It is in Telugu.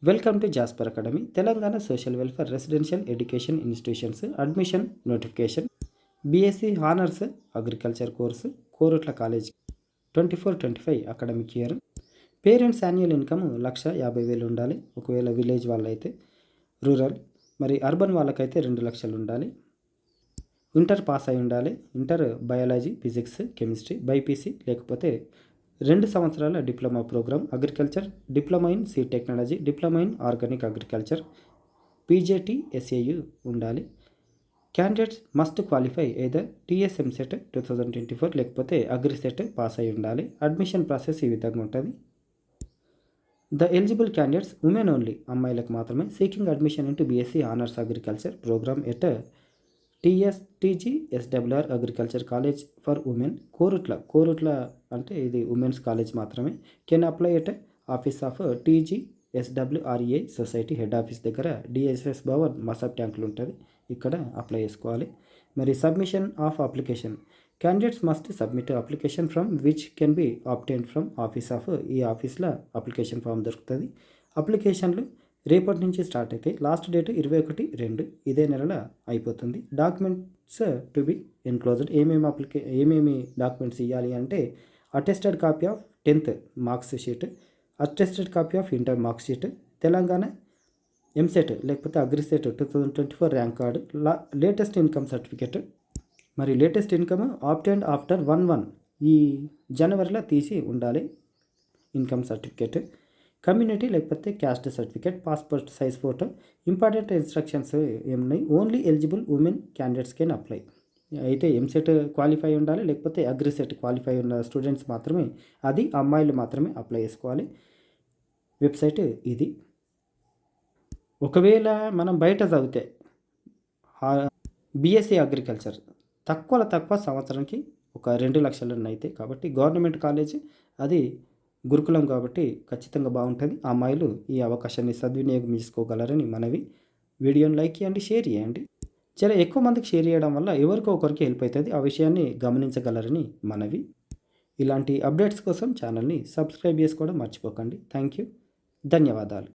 Welcome to Jasper academy. Telangana social welfare residential education institutions admission notification. BSc honours agriculture course Korutla college 24-25 academic year. Parents annual income 1,50,000 ఉండాలి. ఒకవేళ విలేజ్ వాళ్ళైతే. రూరల్ మరి అర్బన్ వాళ్ళకైతే 2,00,000 ఉండాలి. ఇంటర్ పాస్ అయి ఉండాలి. Inter biology, physics, chemistry, BiPC లేకపోతే 2 సంవత్సరాల diploma program agriculture, diploma in seed technology, diploma in organic agriculture, PJT SAU ఉండాలి. Candidates must qualify either TS EAMCET 2024 లేకపోతే అగ్రిసెట్ పాస్ అయి ఉండాలి. అడ్మిషన్ ప్రాసెస్ ఈ విధంగా ఉంటుంది. The eligible candidates women only, అమ్మాయిలకు మాత్రమే. Seeking admission into BSc honours agriculture program at TSTGSWR agriculture college for women Koratla అంటే ఇది ఉమెన్స్ కాలేజ్ మాత్రమే. Can apply at office of TGSWREA society head office దగ్గర డిఎస్ఎస్ భవన్ మసాబ్ ట్యాంకులు ఉంటుంది, ఇక్కడ అప్లై చేసుకోవాలి. మరి submission of application candidates must submit application from which can be obtain from office of, ఈ ఆఫీస్లో అప్లికేషన్ ఫామ్ దొరుకుతుంది. అప్లికేషన్లు రేపటి నుంచి స్టార్ట్ అవుతాయి. లాస్ట్ డేట్ 21/2 ఇదే నెలలో అయిపోతుంది. డాక్యుమెంట్స్ టు బి ఎన్క్లోజ్డ్ ఏమేమి డాక్యుమెంట్స్ ఇవ్వాలి అంటే attested copy of 10th marks sheet, attested copy of inter marks sheet, Telangana EAMCET లేకపోతే AGRICET 2024 rank card, latest income certificate. మరి లేటెస్ట్ ఇన్కమ్ ఆబ్టైన్డ్ ఆఫ్టర్ 1/1 ఈ జనవరిలో తీసి ఉండాలి ఇన్కమ్ సర్టిఫికేట్. కమ్యూనిటీ లేకపోతే caste certificate, passport size photo. Important instructions ఏమున్నాయి? Only eligible women candidates can apply. అయితే ఎంసెట్ క్వాలిఫై ఉండాలి, లేకపోతే అగ్రిసెట్ క్వాలిఫై ఉన్న స్టూడెంట్స్ మాత్రమే, అది అమ్మాయిలు మాత్రమే అప్లై చేసుకోవాలి. వెబ్సైట్ ఇది. ఒకవేళ మనం బయట చదివితే బీఎస్సీ అగ్రికల్చర్ తక్కువ సంవత్సరానికి ఒక 2 లక్షలు అయితే, కాబట్టి గవర్నమెంట్ కాలేజ్ అది గురుకులం కాబట్టి ఖచ్చితంగా బాగుంటుంది. ఆ అమ్మాయిలు ఈ అవకాశాన్ని సద్వినియోగం చేసుకోగలరని మనవి. వీడియోని లైక్ చేయండి, షేర్ చేయండి. చాలా ఎక్కువ మందికి షేర్ చేయడం వల్ల ఎవరికో ఒకరికి హెల్ప్ అవుతుంది. ఆ విషయాన్ని గమనించగలరని మనవి. ఇలాంటి అప్డేట్స్ కోసం ఛానల్ని సబ్స్క్రైబ్ చేసుకోవడం మర్చిపోకండి. థ్యాంక్ యూ, ధన్యవాదాలు.